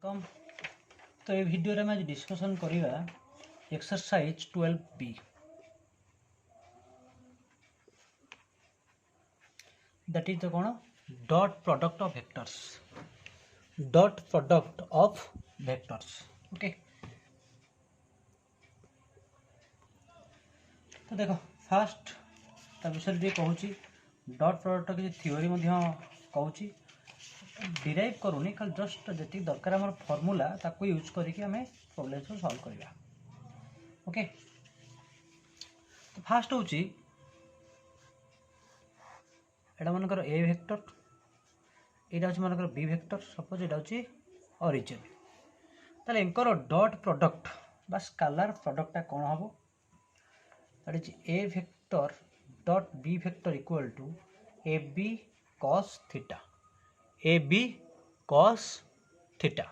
कम तो ये वीडियो रे मैं डिस्कशन करिवा exercise 12B that is the कोन dot product of vectors okay. तो देखो फास्ट ता विषय कहूँ डॉट प्रोडक्ट किसी थ्योरी कहूँ डिराइव करूनी खाली जस्ट जी दरकार आम फर्मूला ताको यूज करके आम प्रॉब्लम को सॉल्व करवा। ओके तो फास्ट हूँ एटा मनकर ए वेक्टर यहाँ हूँ मनकर बी वेक्टर सपोज यहाँ हूँ ओरिजिन ताले एंकर डॉट प्रोडक्ट बा स्केलर प्रोडक्टा कौन हम that is A vector dot B vector equal to A B cos theta A B cos theta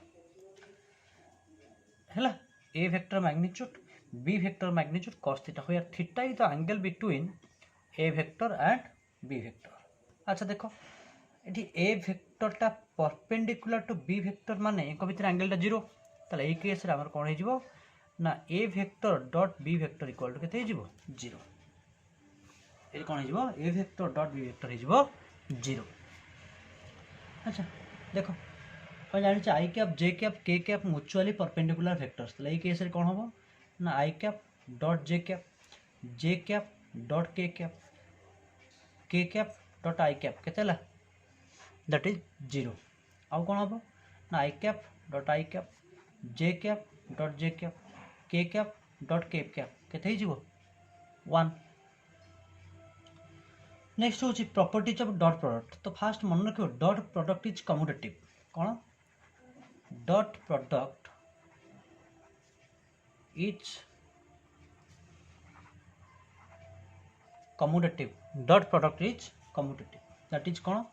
है A vector magnitude B vector magnitude cos theta हो theta is the angle between A vector and B vector. अच्छा देखो ये A वेक्टरटा perpendicular to B vector माने एक भीतर एंगलटा zero ताले ए केस रे हमर कोन हो ना ए vector dot B vector equal to केते हो जीरो ये कौन हो ए वेक्टर डॉट बी वेक्टर हो जीरो। अच्छा देखो हम जानी I cap J cap K cap mutually perpendicular vectors तो ये केस रे कौन हम ना I cap dot J cap dot K cap dot I cap केते दैट इज जीरो आउ कौन हम ना I cap dot I cap J cap dot J cap K cap dot K cap केते हो 1। नेक्स्ट हूँ प्रॉपर्टीज ऑफ डॉट प्रोडक्ट तो first मन रखियो डॉट प्रोडक्ट इज कम्यूटेटिव कौन dot product is commutative dot product is commutative that is कौन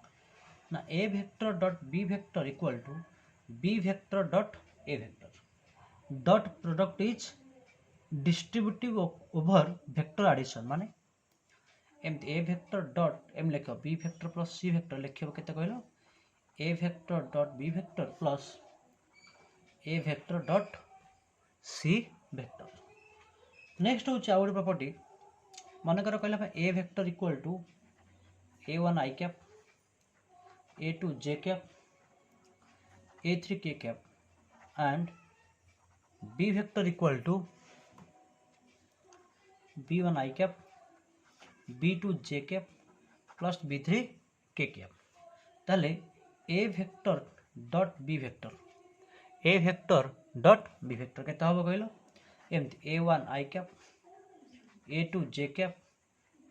ना ए vector dot B vector equal to B vector dot A vector dot product is distributive over vector addition माने एमती A vector dot एम लिख B vector plus सी vector लिख के कहल A vector dot B vector plus A vector dot C vector. Next हूँ आउ property मनकर कहला A vector equal to A one I cap A two J cap A three K cap and B vector equal to B one I cap B2 J cap plus B3 K cap ताले A vector dot B vector केते हबो कहलो एमती A1 I cap A2 J cap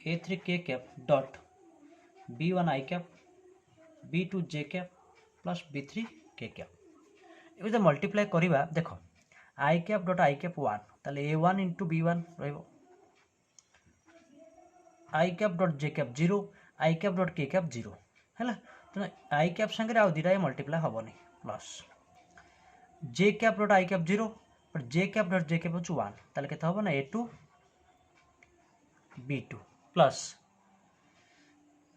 A3 K cap dot B1 I cap B2 J cap plus B3 K cap ये multiply करवा देखो I cap dot I cap 1 ताले A1 into B1 रहिबो I cap dot J cap zero I cap dot K cap zero है तेना I cap सागर आउ दुटा मल्टीप्लाई हेनी plus J cap dot I cap zero but J cap dot J cap हूँ 1 ताले केते हबो ना A2 B2 प्लस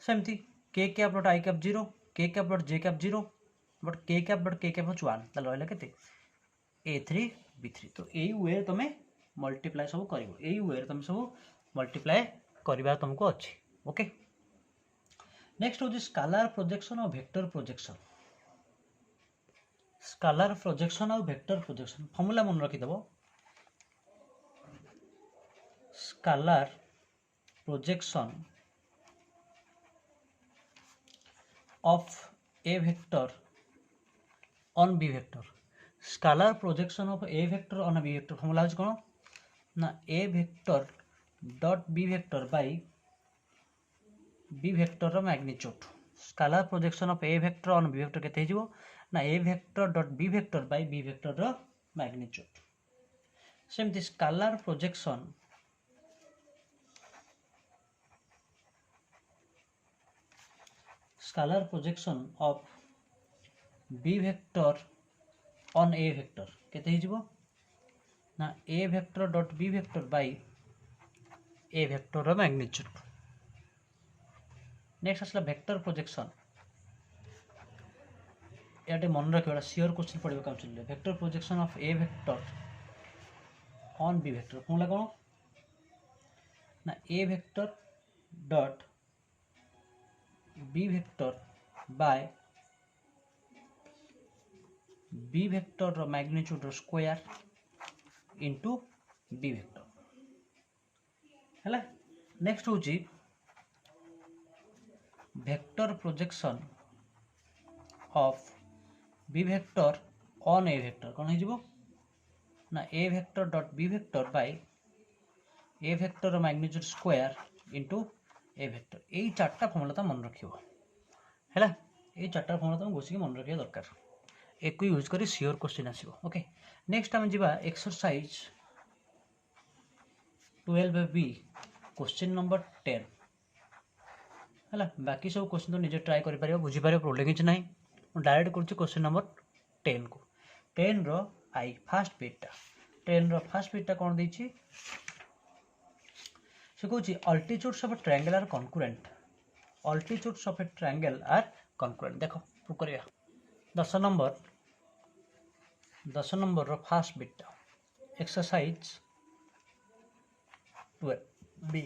सेमती K cap dot I cap zero K cap dot J cap zero but K cap dot K cap हूँ 1 ताले रहला केते A3 B3 तो यही वे तुम मल्टीप्लाई सब कर यही वे तुम सब मल्टीप्लाई करवा तुमको अच्छी। ओके नेक्स्ट हूँ स्केलर प्रोजेक्शन और वेक्टर प्रोजेक्शन स्केलर प्रोजेक्शन और वेक्टर प्रोजेक्शन फॉर्मूला मन रखिदेव scalar projection of A vector on B vector scalar projection of A vector on B vector formula हूँ कौन ना ए vector dot B vector by B vector रो magnitude scalar projection of A vector on B vector केते हिजो ना ए vector dot B vector by B vector रो magnitude सेमती scalar projection of B vector on A vector केते हिजो ना ए vector dot B vector by A vector magnitude. Next आसला vector projection याटे मन रखिए सियोर क्वेश्चन पड़े काउंसिल vector projection of A vector on B vector कौन कौन ना ए vector dot B vector by B vector magnitude square into B vector है। नेक्स्ट हूँ vector projection of B vector on A vector कौन हो ना ए vector dot B vector by A vector magnitude square into A vector यही चार्टा formula तो मन रखियो है ये चार्टा फर्मुला तुम घोषिक मन रखा दरकार एक यूज कर सियोर क्वेश्चन आसो। ओके नेक्स्ट आम जा एक्सरसाइज 12B क्वेश्चन नंबर 10 है। बाकी सब क्वेश्चन तो निजे ट्राए कर बुझीपार प्रोब्लेम किसी ना डायरेक्ट कर क्वेश्चन नंबर 10 को 10 रो आई फास्ट बिटा 10 रो फास्ट बिटा कौन देछि से कहूँ altitudes of a triangle are concurrent altitudes of a triangle are concurrent देखो प्रूव करिया 10 नंबर रो फास्ट बिटा एक्सरसाइज 12B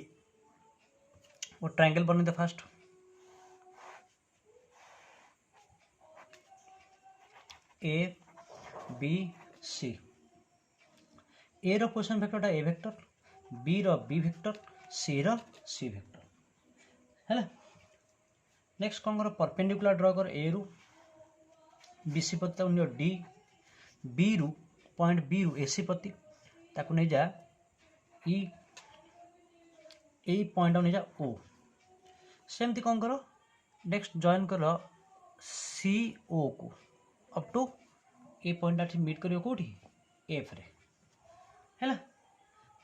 वो ट्रायंगल बने दे first A B C A रो पोजिशन वेक्टरटा ए वेक्टर बी रो बी वेक्टर सी रो सी वेक्टर है। नेक्स्ट कौन कर परपेंडिकुलर ड्रॉ कर ए रु बी सी पति नियो डी बी रु पॉइंट बी रु ए सी पति ताकू नहीं जा ई पॉइंट नहीं जा ओ सेमती कौन कर नेक्स्ट जॉइन कर सी ओ को up to a point meet करियो कोठी एफ रे है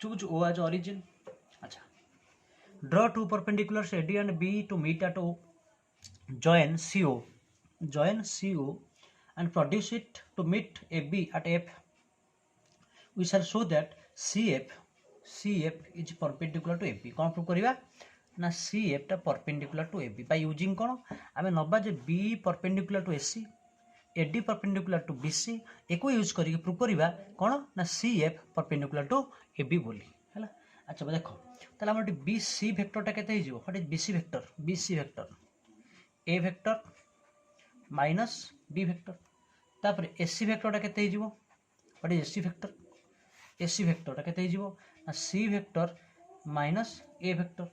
चूज ओ एज ऑरिजिन। अच्छा draw two perpendiculars A D and B to meet at O join CO and produce it to meet AB at F. We shall show that CF is perpendicular to AB. कौन prove करिवा ना CF टा perpendicular to AB by using कौन आमे नबा जे B perpendicular to AC AD perpendicular to BC echo use करी prove करिवा कौन ना CF perpendicular to AB बोली हैला। अच्छा देखो ताला हमर BC वेक्टर टा केते हिजो what is BC vector A vector minus B vector तापर एसी वेक्टरटा केते हिजो व्हाट इज एसी वेक्टरटा केते हिजो ना सी वेक्टर माइनस ए वेक्टर।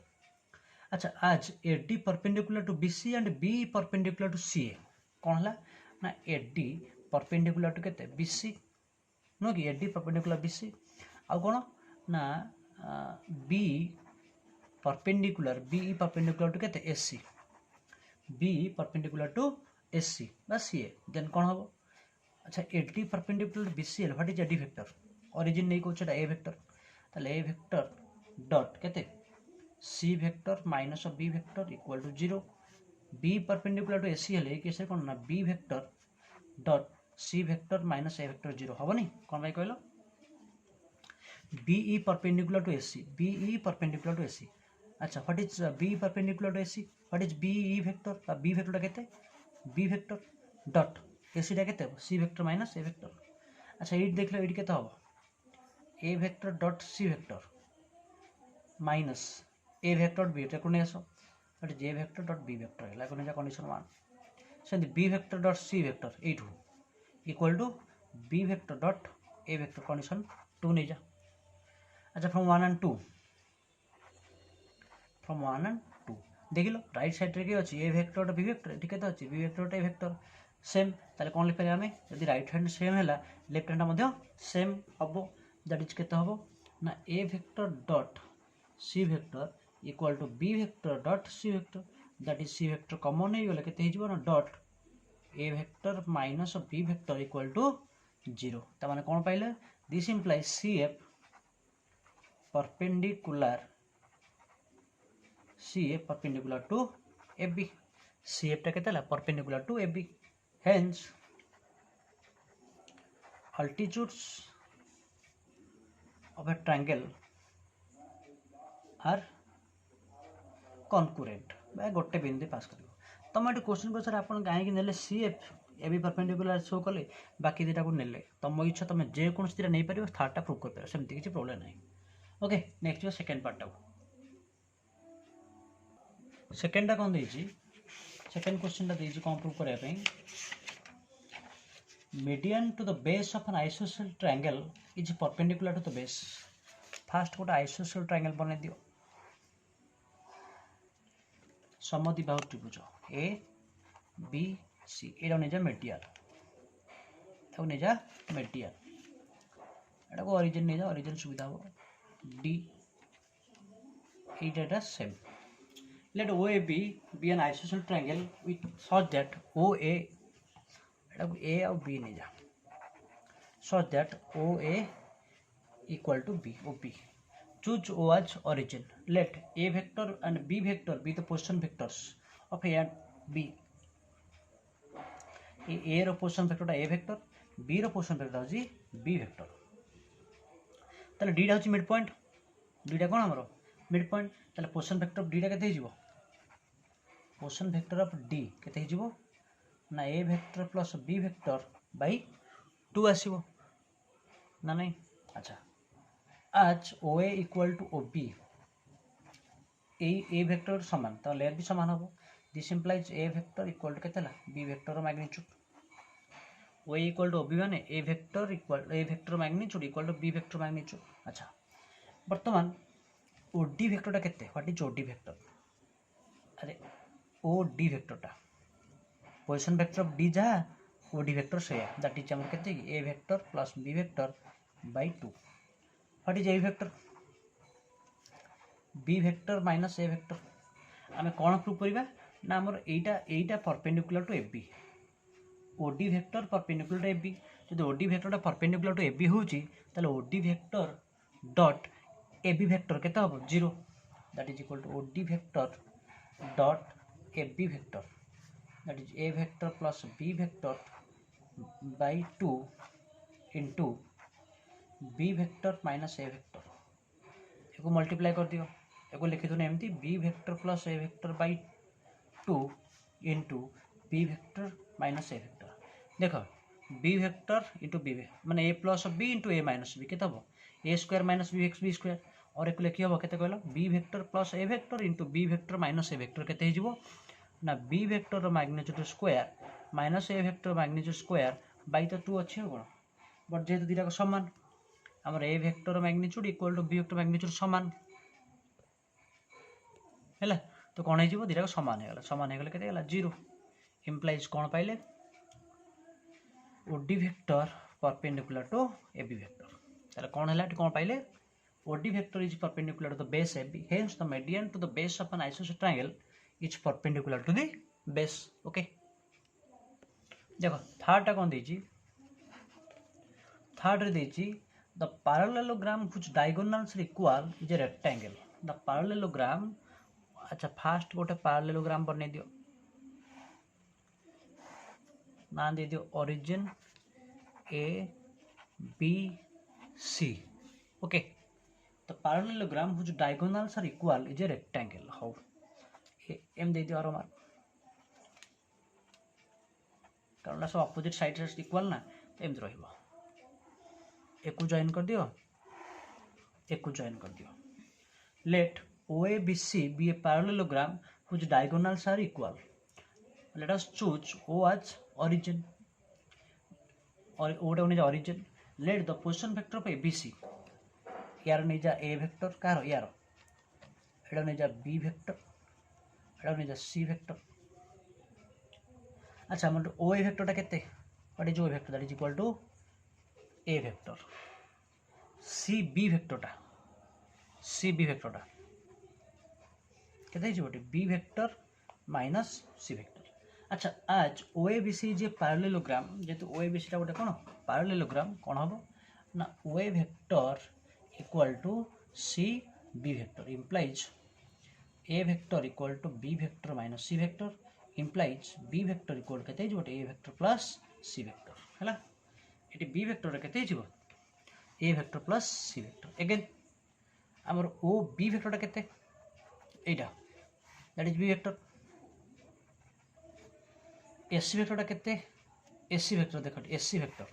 अच्छा आज AD perpendicular to BC and B perpendicular to CA कौन है ना एडी परपेंडिकुलर टू केते बीसी नो कि एडी परपेंडिकुलर बीसी आ कौन ना बी परपेंडिकुलर टू केते AC B perpendicular to AC बा सीए देन कौन हम। अच्छा एडी परपेंडिकुलर बीसीएल what is AD vector origin नहीं कहूँ ए वेक्टर ताले ए वेक्टर डॉट केते सी vector minus B vector equal to 0 B perpendicular to AC हेले केस कौन ना बी वेक्टर डॉट सी वेक्टर माइनस ए वेक्टर 0 हम नहीं कौन भाई कहलो बीई परपेंडिकुलर टू एसी अच्छा what is B perpendicular to AC what is BE vector B vector केते बी वेक्टर डॉट एसी टा केते सी वेक्टर माइनस ए वेक्टर। अच्छा ये देख लो ये केते हो ए वेक्टर डॉट सी वेक्टर माइनस ए वेक्टर बी वेक्टर को नहीं आसो what is A vector dot B vector है लागो नहीं जा condition 1 send b vector dot C vector 8 equal to B vector dot A vector condition 2 नहीं जा। अच्छा फ्रॉम 1 and 2 देख लो राइट साइड रे के अछि ए वेक्टर बी वेक्टर ठीक है अछि बी वेक्टर ए वेक्टर सेम ताले कोन लिख परिया हमें यदि राइट हैंड सेम हैला लेफ्ट हैंड मध्य सेम हबो दैट इज केते हबो ना ए vector dot C vector equal to B vector dot C vector that is c vector common नहीं गले केते हिजबो ना dot A vector minus B vector equal to 0 त माने कोन पाइले this implies CF perpendicular CF perpendicular to AB CF टा केते perpendicular to AB hence altitudes of a triangle are concurrent बा गोटे बिंदु पास करियो तमे क्वेश्चन को सर आपन गाय कि नेले CF ए भी परपेंडिकुलर शो कले बाकी दुटा को नेले तुम इच्छा तुम जेको दुटा नहीं पार थर्डटा प्रूव कर पार सेमती किसी प्रोब्लेम ना ओके नेक्स्ट सेकेंड पार्टा सेकेंडटा कौन देती सेकेंड क्वेश्चन देती कौन प्रूव करने median to the base of an isosceles triangle is perpendicular to the base first गोटे isosceles triangle बने दियो समद्विबाहु त्रिभुज ए बी सी एटा नेजा मेडियल एटा नेजा मेडियल एटा को ओरिजिन नेजा ओरिजिन सुविधा हो D Etah same let OAB be an isosceles triangle with such that OA ए और B नहीं जा such that OA equal to B OP choose O as origin let A vector and B vector be the position vectors of A and B A row position vector A vector B row position vector होची B vector ताले D टा होची mid point D टा कोन हमरो mid point ताले position vector of D टा केते हिजिवो position vector of D केते हिजिवो ना ए vector plus b vector by 2 आसीबो ना नहीं अच्छा आज O A equal to O B a vector समान तो लेयर भी समान हम this implies a vector equal to केतेला b vector magnitude O A equal to O B माने a vector magnitude equal to B vector magnitude अच्छा वर्तमान ओ डी वेक्टरटा केते what is O D vector अरे O D वेक्टरटा position vector of D जहाँ O D vector से that is हमर केते a vector plus b vector by 2 what is A vector B vector minus A vector आमे कोन prove करबा ना हमर एटा perpendicular to AB O D vector perpendicular to AB जदि ओ डी वेक्टरटा परपेंडिकुलर टू एबी होची ताले O D vector dot AB vector केते हो 0 that is equal to O D vector dot AB vector that is a vector plus b vector by 2 into b vector minus a vector इसको multiply कर दियो इसको लिखि दो एमती b vector plus a vector by 2 into b vector minus a vector देखो b vector into b माने a plus b into a minus b केते हो a square minus b square और एक लिखि हो केते कहलो b vector plus a vector into b vector minus a vector केते हिजबो ना B vector magnitude square minus A vector magnitude square by तो 2 अच्छे कोन बट जेहेतु दुटा समान हमर a vector magnitude equal to B vector magnitude समान हैला तो कोन हे जीवो दुटा समान हे गेला केते गेला 0 इंप्लाइज कोन पाइले OD vector perpendicular to AB vector ताले कोन हैला कोन पाइले OD vector is perpendicular to the base AB hence the median to the base of an isosceles triangle is perpendicular to the base okay देखो third टा कौन देची third ray देची the parallelogram which diagonals are equal is a rectangle the parallelogram अच्छा fast गोटे parallelogram बने दियो ना दे दियो origin a b c okay the parallelogram which diagonals are equal is a rectangle how एम दे दियो आरो कारण सब अपोजिट साइड रे इक्वल ना एम रहइबो एकु जॉइन कर दियो let OABC be a parallelogram whose diagonals are equal let us choose O as origin or O down is origin let the position vector of ABC यार नहीं जा A vector कार यार एडा नहीं जा B vector सी vector अच्छा हम ओ A वेक्टरटा केते what is O vector that is equal to a vector C B वेक्टरटा केते हिजो b vector minus c vector अच्छा आज ओ ए बी सी जे पैरेललोग्राम जेतु ओ ए बी सी टा गोटे कोन पैरेललोग्राम कोन हबो ना O A vector equal to C B vector implies a vector equal to b vector minus c vector implies b vector equal to केते a vector plus c vector हैला eighty b vector रे केते हिजो a vector plus c vector again हमर o b vector टा केते एटा that is b vector s vector टा केते एसी वेक्टर देख एसी वेक्टर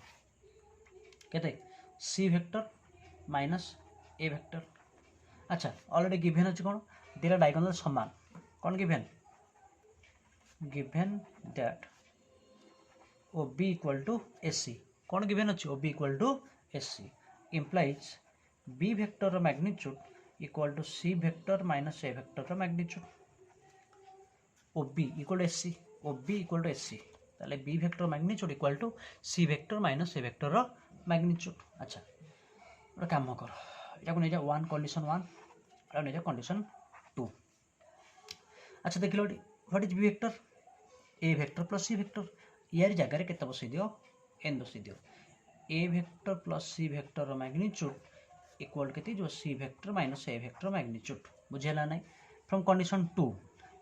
केते सी वेक्टर माइनस ए वेक्टर। अच्छा ऑलरेडी गिवन अच्छे कौन दिला डायगोनल समान कौन given that O B equal to AC कौन गिवन अच्छे O B equal to AC implies b vector magnitude equal to c vector minus a vector magnitude ob equal to sc ob equal to sc ताले b vector magnitude equal to c vector minus a vector magnitude। अच्छा गोटे काम कर या नहीं जा one condition one या नहीं जा कंडीशन टू। अच्छा देख लो what is b vector a vector plus c vector यार जगह केते बसई दियो n बसई दियो a vector plus c vector magnitude equal केते जो c vector minus a vector magnitude बुझेला नहीं फ्रॉम कंडीशन 2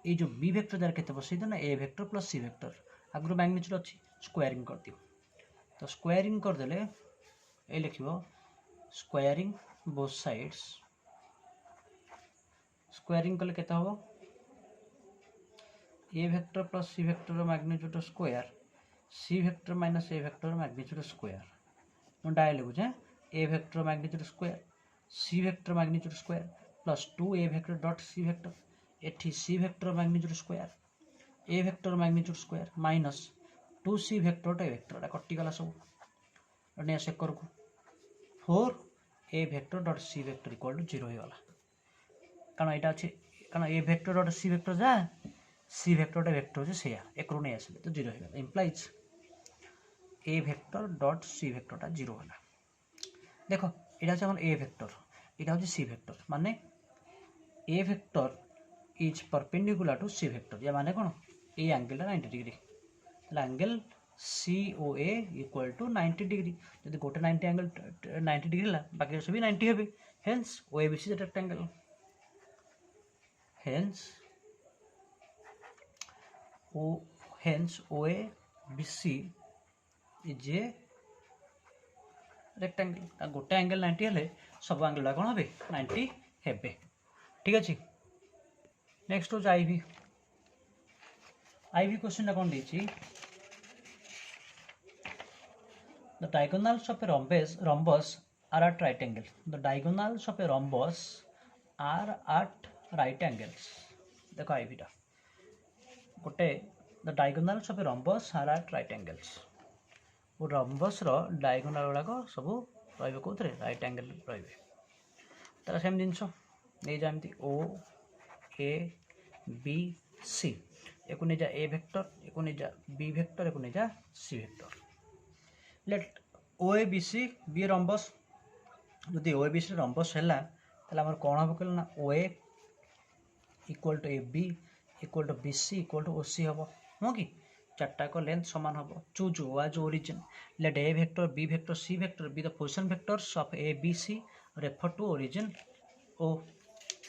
ये जो b vector जरा केते बसई दो ना a vector plus c vector आगु मैग्नीट्यूड अच्छी स्क्वायरिंग कर दियो तो स्क्वायरिंग कर देले ए लिखिबो स्क्वायरिंग बोथ साइड्स स्क्वायरिंग कले केते हबो a vector plus c vector magnitude square c vector minus a vector magnitude square मैं डायरेक्ट लिखुचे a vector magnitude square c vector magnitude square plus 2a vector dot c vector एठी c vector magnitude square a vector magnitude square minus 2c vector टा vector कटि गला सब ने सेकर को 4a vector dot c vector equal to 0 हो गला कारण एटा अछि कारण a vector dot c vector जा c vector टा वेक्टर जे सेया एक रो नै आसीले तो 0 हो गला implies a vector dot c vector टा 0 होला देखो एटा छ हमर a vector एटा होछि c vector माने a vector is perpendicular to c vector या माने कोन ए एंगल 90 डिग्री ताले angle COA equal to 90 degree जदि गोटे 90 एंगल 90 डिग्री ला बाकी सब भी 90 हेबे hence OABC is rectangle hence OABC is a rectangle गोटे एंगल 90 हेले सब एंगल कोन हेबे 90 हेबे ठीक अछि। नेक्स्ट हो आईवी आईवी क्वेश्चन कौन दी the diagonals of a rhombus are at right angle the diagonals of a rhombus are at right angles देखो आईवी टा गोटे the diagonals of a rhombus are at right angles वो rhombus रो diagonal गुड़ाक सब रहिबे कोथरे right angle रहिबे तारा same जिंस नै जामती O A B C एको नै जा A वेक्टर एको नै जा B वेक्टर एको नै जा C vector let OABC be rhombus जदि OABC रंबस हैला तले हमर कोन हबो कहला ना OA equal to AB equal to BC equal to OC हबो हो कि चारटा को लेंथ समान हबो choose O as origin let A vector B vector C vector be the position vectors of ABC refer to origin O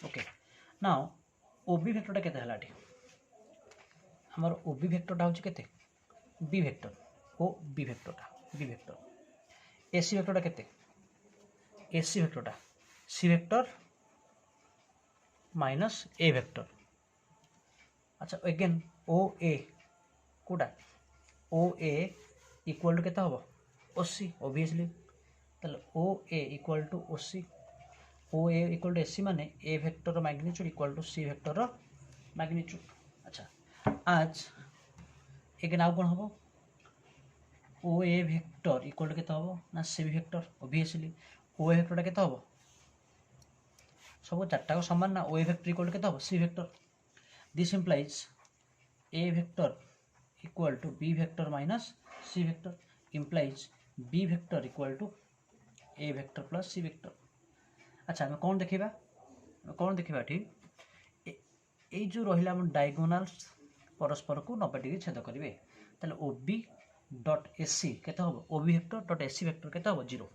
okay now OB vector टा केते हलाटी हमर OB वेक्टर टा होची केते B वेक्टर OB वेक्टर टा B vector AC vector टा केते AC vector टा C vector minus A vector अच्छा अगेन OA कोटा OA इक्वल टू केते हबो OC ऑब्वियसली तले OA equal to OC OA equal to AC माने A वेक्टर रो magnitude equal to C vector रो मैग्नीट्यूड अच्छा आज अगेन आउ कोन हबो OA वेक्टर इक्वल टू केते हबो ना C vector obviously OA vector टा केते हबो सब चारटा को समान ना OA वेक्टर इक्वल टू केते हबो C vector this implies A vector equal to B vector minus C vector implies B vector equal to A vector plus C vector अच्छा हम कौन देखिबा ठीक ए जो रहिला हम डायगोनल्स परस्पर को 90 डिग्री छेद करिवे ताले OB डॉट AC केते हबो OB vector dot AC vector केते हबो 0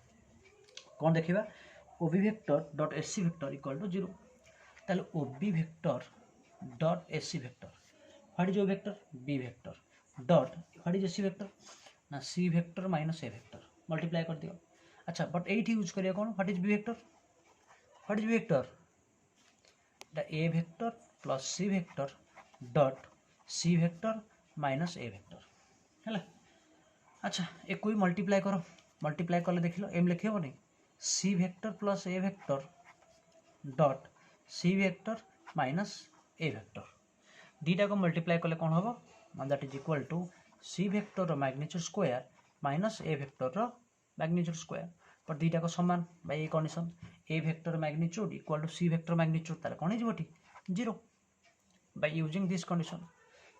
कौन देखिबा OB vector dot AC vector equal to 0 ताले OB vector dot AC vector what is O vector B vector dot what is AC vector ना C vector minus A vector multiply कर दियो अच्छा but एठी यूज करिया कोन what is B vector the A vector plus C vector dot C vector minus A vector हैला अच्छा एक कोई मल्टीप्लाई करो, मल्टीप्लाई कले देख लो एम लिखे नहीं सी वेक्टर प्लस ए vector dot c vector minus ए वेक्टर दीटा को मल्टीप्लाई कले कौन हम मान that is equal to c vector magnitude square minus A vector magnitude square पर दीटा को समान by a condition a vector magnitude equal to c vector magnitude ताले कौन हो zero by using this condition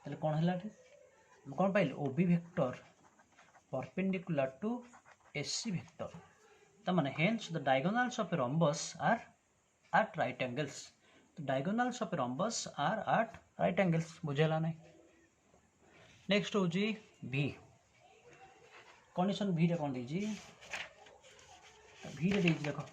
ताले कौन है कौन पाइल OB vector perpendicular to AC vector तमाने hence the diagonals of A rhombus are at right angles the diagonals of a rhombus are at right angles बुझेला नहीं नेक्स्ट हो जी भी condition भी रे कौन दीजी भी रे दीजी देखो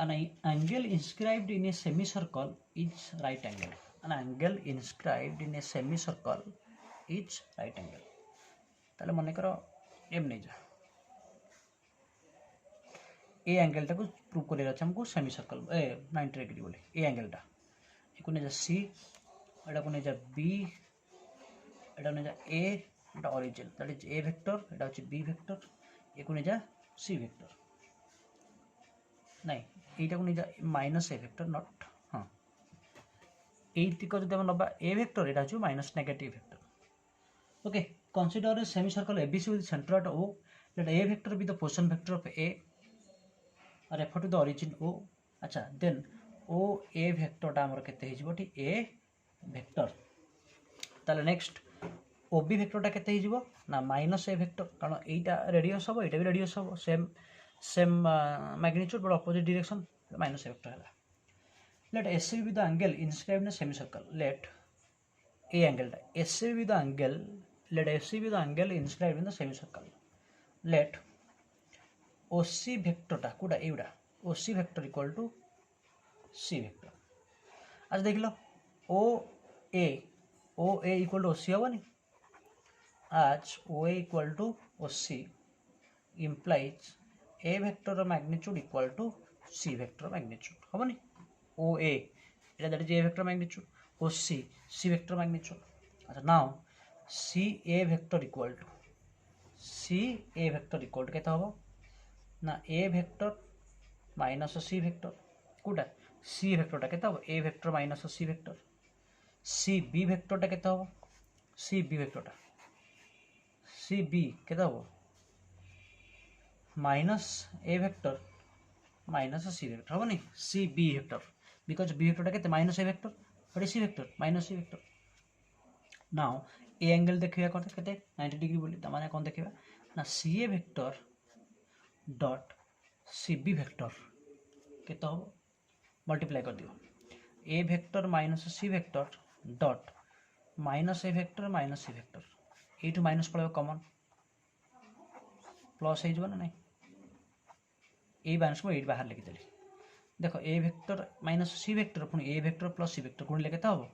an angle inscribed in a semicircle is right angle an angle inscribed in a semicircle is right angle ताले मन करो एम नहीं जा ए एंगल टाक प्रूव कर हमको सेमी सर्कल 90 डिग्री बोले ए एंगलटा एक नहीं जा सी एटा को नहीं जा बी एटा नहीं जा ए एटा origin that is A vector एटा होची बी वेक्टर एक नहीं जा सी वेक्टर नहीं एटा को नहीं जा माइनस ए वेक्टर नॉट हां एटी को जदि हम नबा ए वेक्टर एटा होची minus negative vector okay consider a semi circle ABC with centre at O let A vector be the position vector of A refer to the origin O अच्छा then O A वेक्टरटा आमर केते हिजबो टी A vector ताले next O B वेक्टरटा केते हिजबो ना माइनस ए वेक्टर कारण एटा रेडियस हबो एटा भी रेडियस हबो same magnitude but opposite direction minus A vector हला let AC be the angle inscribed in semicircle let a एंगलटा AC be the angle let AC be the angle inscribed in the semicircle let OC वेक्टरटा कोडा एउडा OC vector equal to c vector आज देख लो ओ A equal to OC हबनी आज O A equal to OC implies a vector magnitude equal to c vector magnitude हबनी O A एटा that is A vector magnitude OC c vector magnitude अच्छा now C A vector equal to केते हबो ना ए vector minus c vector कोटा c वेक्टरटा केते हबो a vector minus c vector C B वेक्टरटा केते हबो सी बी वेक्टरटा सी बी केते हबो माइनस ए वेक्टर माइनस सी वेक्टर हबो नि C B vector because b वेक्टरटा केते minus A vector but c vector minus c vector now a angle देखिबा करते केते 90 डिग्री बोली त माने कोन देखिबा ना C A vector dot C B vector केते हो मल्टीप्लाई कर दियो a vector minus c vector dot minus A vector minus c vector एटू माइनस पड़े कॉमन प्लस हो ना नहीं ए माइनस को एट बाहर लिखिदेली देख a vector minus c vector पुणी a vector plus C vector गुणिले केते हो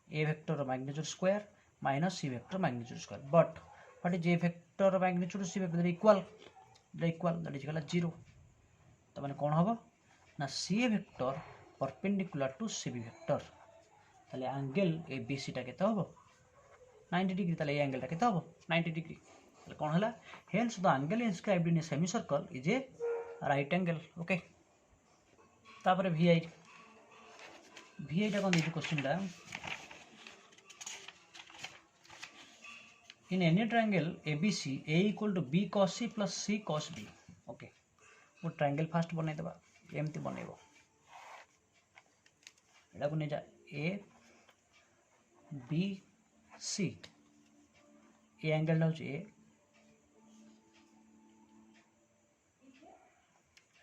ए vector magnitude square minus c vector magnitude square but what is A vector magnitude c vector equal that is गला 0 तो माने कोन हबो ना सी vector perpendicular to C B vector ताले एंगल ए बी सी टा केते हबो 90 डिग्री ताले ए एंगल टा केते हबो 90 डिग्री ताले कोन हला hence the angle inscribed in A semi circle is a right angle okay तापर VI टा कोन दी क्वेश्चन दा in any triangle ABC A equal to B cos C plus C cos B okay वो triangle fast बनै देबा एमती बनेबो एटा को नै जा A B C a angle होछ A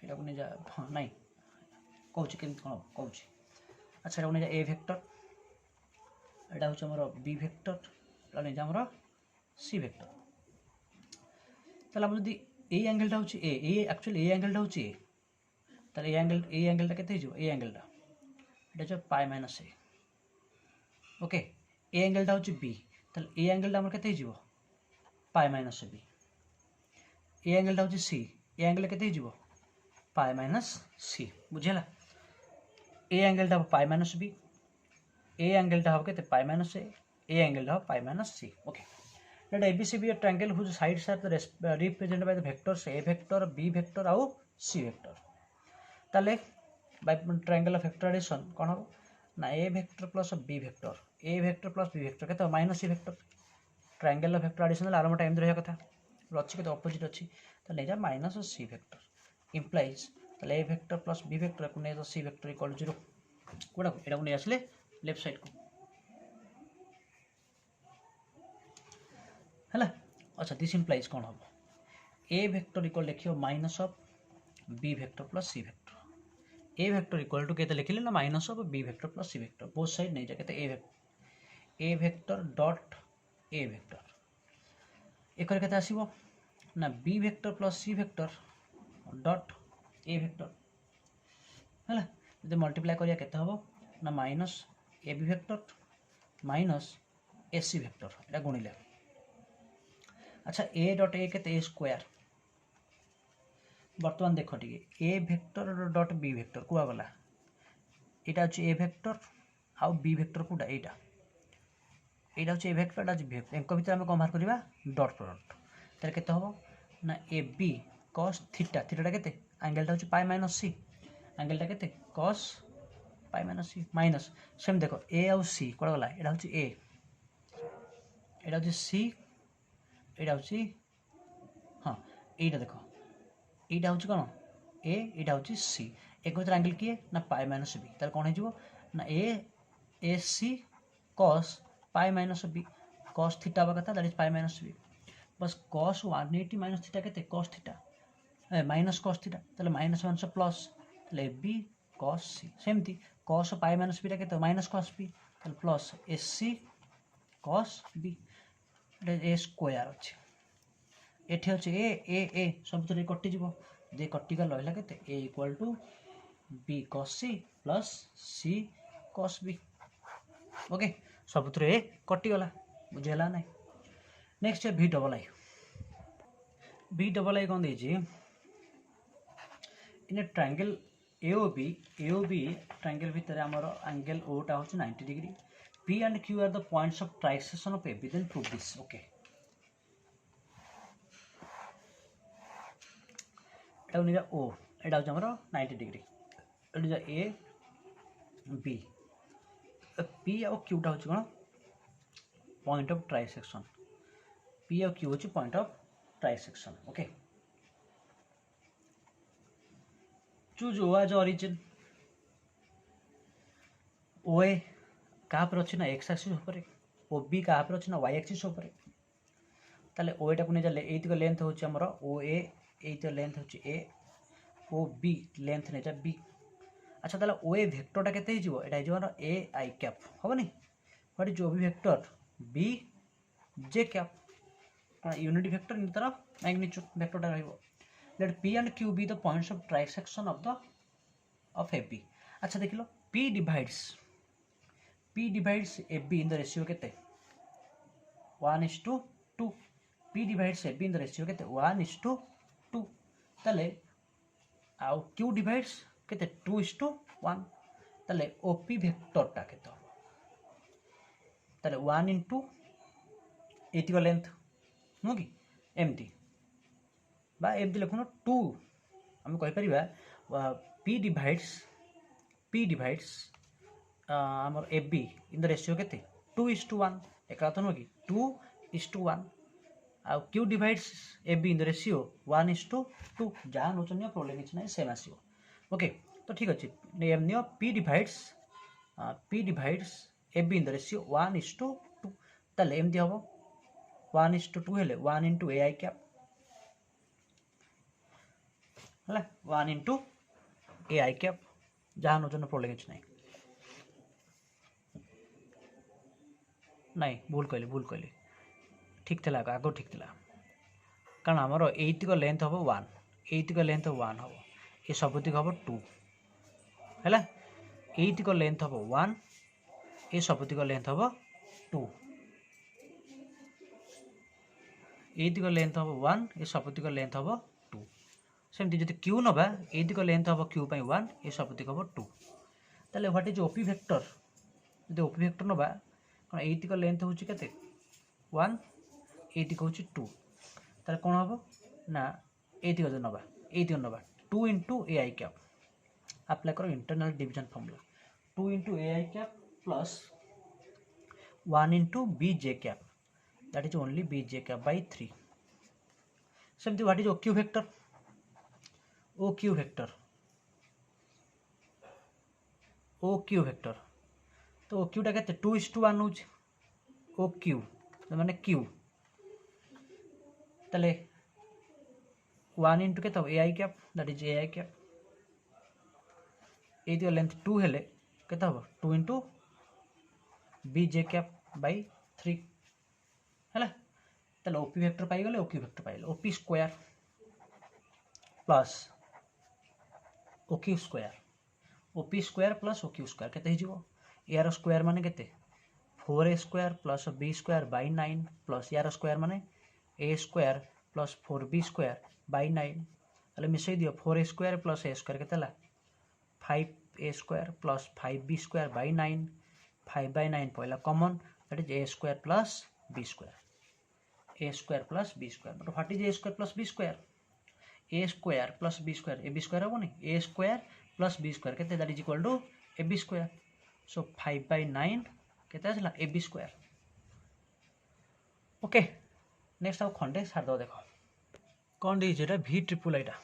एटा को नै जा हां नै कहूछ केन कोन कहूछ अच्छा एटा को नै जा A वेक्टर एटा होछ हमर B वेक्टर एटा नै जा हमर सी वेक्टर ताला हम जदी ए एंगलटा होची ए एक्चुअली ए एंगलटा होची ए ताले ए एंगलटा केते हिजो ए एंगलटा एटा छ पाई माइनस ए ओके ए एंगलटा होची बी ताले ए एंगलटा हमर केते हिजो पाई माइनस बी ए एंगलटा होची सी ए एंगल केते हिजो पाई माइनस सी बुझेला ए एंगलटा पाई माइनस बी ए एंगलटा हो केते पाई माइनस ए एंगलटा हो pi minus C okay let ABC be a triangle whose sides are represented by the vectors A vector, B vector आउ C vector. ताले by triangle of vector addition कौन हो ना A vector plus B vector, A vector plus B vector केते minus C vector. triangle of vector addition आरंभ time रहा कथा अच्छी केते ऑपोजिट अच्छी ताले एजा माइनस C vector implies ताले A vector plus B vector को ने तो C vector equal to 0 कोडा को एटा को ने आसले लेफ्ट साइड को है। अच्छा दिस इम्प्लाइज कौन हम ए वेक्टर इक्वल लिखियो minus of B vector plus C vector. A vector equal to केते लिखिले ना minus of B vector plus C vector both side नहीं जाके A vector dot A vector एक केते आसीबो ना बी वेक्टर प्लस सी वेक्टर डॉट ए वेक्टर है जदि मल्टीप्लाई करिया केते हबो ना minus A B vector minus A C vector एटा गुणिले। अच्छा ए डॉट ए के ए स्क्वायर बर्तमान देख टे ए वेक्टर डॉट बी वेक्टर कुआ गला यहाँ हूँ ए वेक्टर आउ बी वेक्टर कौटा यहाँ हूँ ए वेक्टर बी वेक्टर एक भितर आम कौन बाहर करवा डॉट प्रोडक्ट तार के हम ना ए बी कॉस थीटा थीटाटा के एंगेलटा हूँ पाई माइनस सी एंगेलटा के कॉस पाई माइनस सी माइनस सेम देख ए आउ सी कौन गला यहाँ हूँ ए यहाँ हूँ सी यहाँ हूँ हाँ यहाँ देख यहाँ हूँ कौन ए यहाँ हूँ सी एक भर एंगल किए ना पाई माइनस बी तार कौन हो ना a c cos pi minus b cos theta हवा कथा that is pi minus b बस कॉस 180 माइनस थीटा के cos theta minus cos theta ताले माइनस माइनस प्लस ताले बी कॉस सी सेमती कॉस पाई माइनस बीटा के minus cos b ताले plus a c cos b a square अच्छे एठी अच्छे ए सब कटिज जे कटिगल रहा के a equal to b cos c plus c cos b okay सब ए कटिगला बुझेगा ना। नेक्स्ट है वी डबल आई कौन दे इन ट्रायंगल एओबी ट्रायंगल भितर आमर एंगल ओटा हूँ 90 degree P and Q are the points of trisection of AB. Then prove this. Okay. এটা নিরা O এটা হচ্ছে আমরা 90 ডিগ্রি এটা যা A B P আর Q টা হচ্ছে কোন পয়েন্ট অফ ট্রাইসেকশন P আর Q হচ্ছে point of trisection okay choose O as origin OA क्या अच्छे ना एक्स एक्सिस उपर ओ बी क्या अच्छे ना वाई एक्सिस उपर ताले ओ एटा को नहीं जाले एतिक लेंथ होची हमर ओ ए एतिक लेंथ होची ए ओ बी लेंथ नहीं जा बी। अच्छा ताले ओ ए वेक्टरटा केते ही जीवो एटा जीवो ए आई कैप होबनी what is O B vector b J cap unity vector इन तरफ मैग्नीट्यूड वेक्टरटा रहइबो let P and Q be the points of trisection of A B. अच्छा देखिलो P divides AB in the ratio केते 1:2 P divides AB in the ratio केते 1:2 ताले आउ Q divides केते 2:1 ताले OP वेक्टर टा केते ताले 1 into एतिक लेंथ नो कि एमटी बा एमटी लिखुनो 2 हम कहि परिबा P divides आमर ए बी इन द रेशियो के 2:1 एक नुह कि 2:1 आउ Q divides A B in the ratio 1:2 जहाँ नौचन प्रोब्लेम किसी ना सेम आसो ओके तो ठीक अच्छे एम नियो P divides A B in the ratio 1:2 ताले एमती हम 1:2 हेले 1 into ए आई कैप है 1 into ए आई कैप जहाँ नौचन प्रोब्लेम किसी ना नहीं भूल कहली ठीक थी आग ठीक थी कारण आमर एतिक लेंथ हम 1 एतिक लेंथ 1 हम ये सबुतिक हम 2 है एतिक लेंथ हम 1 ये सबुतिक लेंथ हम 2 एतिक लेंथ हम 1 ये सबुतिक लेंथ हम 2 सेमती जब क्यू नवा एतिक लेंथ हम क्यू 1 ये सबुतिक हम 2 ताले व्हाट इज ओपी वेक्टर जो ओपी वेक्टर नवा कारण एतिक लेंथ हूँ के 1 ये हूँ 2 तार कौन हम ना ये नवा ये नवा 2 into A I cap apply करो internal division formula 2 into A I cap plus 1 into B J cap that is only B J cap by 3 सेमती what is O Q vector O Q vector तो O Quetta के 2:1 हो O Q माने Q ताले 1 into के a I cap that is a I cap ये length 2 हेले के 2 into B J cap by 3 है ताले ओपी वेक्टर पाइगले ओक्यू वेक्टर पाइले OP square plus OQ square OP square plus OQ square केते हिजिवो यार स्क्वायर माने केते 4a square plus B square by 9 plus यार स्क्वायर माने a square plus 4b square by 9 ताले मिसई दियो 4a square plus A square केते ला 5a square plus 5b square by 9 5 by 9 पहला common that is A square plus B square A square plus B square but what is A square plus B square A square plus B square A B square होनी A square plus B square केते that is equal to A B square so 5 by 9 केते आसला A B square okay next आउ खंडे छाड़ दो देखो कौन दी जेटा वी ट्रिपल आईटा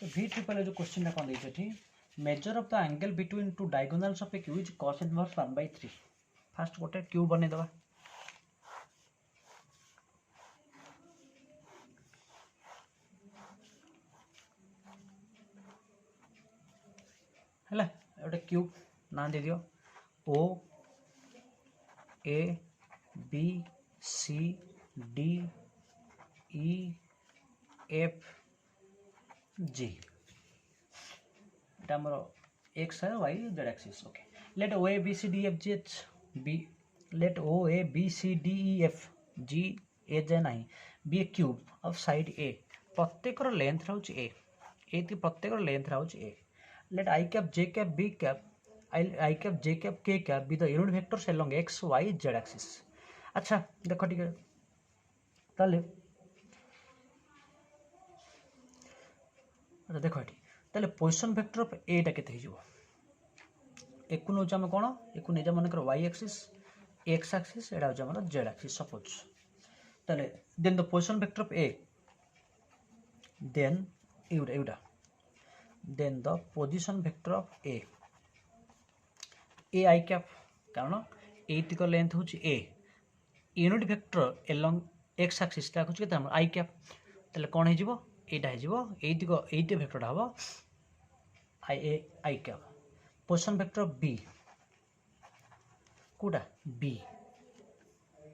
तो वी ट्रिपल जो क्वेश्चन कौन दी जेठी measure of the angle between two diagonals of a cube is cos inverse 1/3 first गोटे क्यू बने दबा है गोटे क्यूब ना दे दियो O A B C D E F G एटा हमर एक्स है Y Z axis okay let O A B C D F G H B let O A B C D E F G ए जाए ना be a cube of side a प्रत्येक length रहुच a प्रत्येक length रहुच a let I cap j cap b cap I cap j cap k cap be the unit vectors along x y z axis अच्छा देखो ठीक है ताले देखो ये ताले पोजीशन वेक्टर ऑफ ए टा केते हिजो एकु नो जाम कोन एकु नेजा मन कर y एक्सिस x एक्सिस एडा जाम z एक्सिस सपोज ताले then the position vector of A then एउडा then the position vector of a I cap कारण एतिक लेंथ होची a unit vector along x axis ता होची केता I cap तले कोन हे जिवो एटा हे जिवो एतिक वेक्टरटा हबो I cap position vector of b कोडा b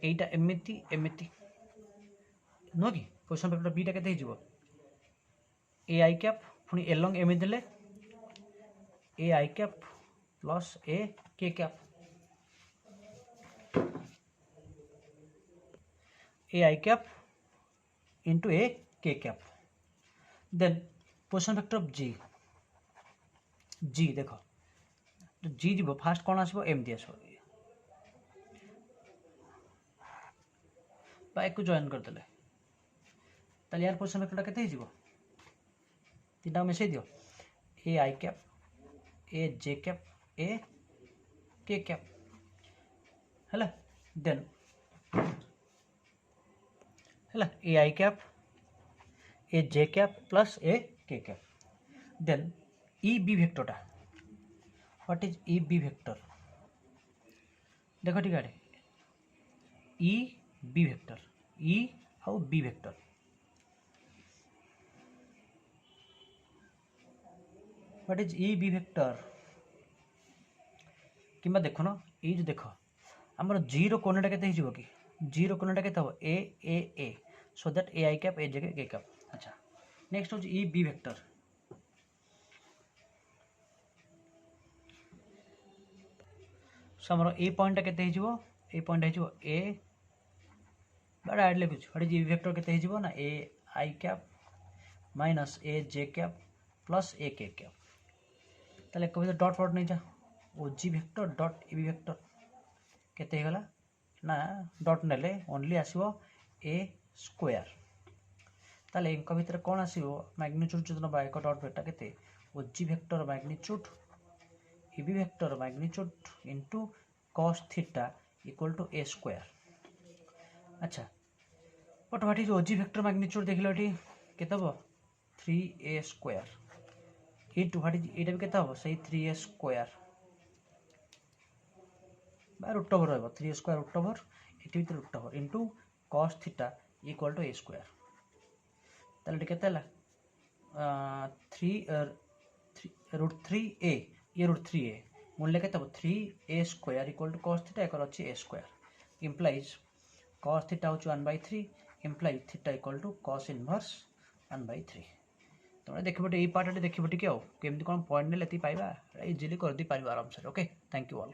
एटा एमिति नो कि पोजीशन वेक्टर b टा केते हे जिवो I cap पुणी एलंग एम देले a I cap plus a k cap a I cap into a k cap then position vector of G देखो तो जी जीव फास्ट कौन आसो एमती आसो बाइक को जॉइन करदेले ताले यार पोजीशन वेक्टरटा केते हिजिवो तीनटा मिसई दियो ए आई cap a j cap A k cap है देन है a I cap a j cap plus a k cap then E B वेक्टरटा what is E B vector देखो ठीक है ई बी वेक्टर ई आउ B vector what is E B vector कि देखो ना ये जो देख आमर जीरो कोणटा के कि जीरो कोणटा के ए so that A I cap ए जगह के कैप अच्छा नेक्स्ट हूँ ई बी वेक्टर सो आमर ए पॉइंटा के पॉइंट हो ए बड़ा ऐड लिखुच what is E B vector के ना a I cap minus a j cap plus a k cap ताले कभी तो डॉट फॉट नहीं जा O G vector dot A B vector केते गला ना डट नेले ओनली आसीबो ए स्क्वायर ताले इनका भितर कौन आसीबो मैग्नीट्यूड जो नबा एक डट वेक्टर केते O G vector magnitude E B vector magnitude into cos theta equal to a square. अच्छा but what is O G vector magnitude देखिलो एठी केते हो 3a square into what is एटा भी केते हो सही 3a स्क्वायर बा रूट ओवर रहबो 3a स्क्वायर रूट ओवर एटी भी root over into cos theta equal to a square ताले एटी केते हला 3 रूट 3a ये रूट 3a मूल्य केते हो 3a square equal to cos theta एकर अछि a square implies cos theta होच 1/3 implies theta equal to cos inverse 1/3 तमे देखिबो ए पार्ट देखिबो टिके केमती कोन पॉइंट नेले ती पाइबा इजीली कर दी पारिबा आराम से। Okay thank you all.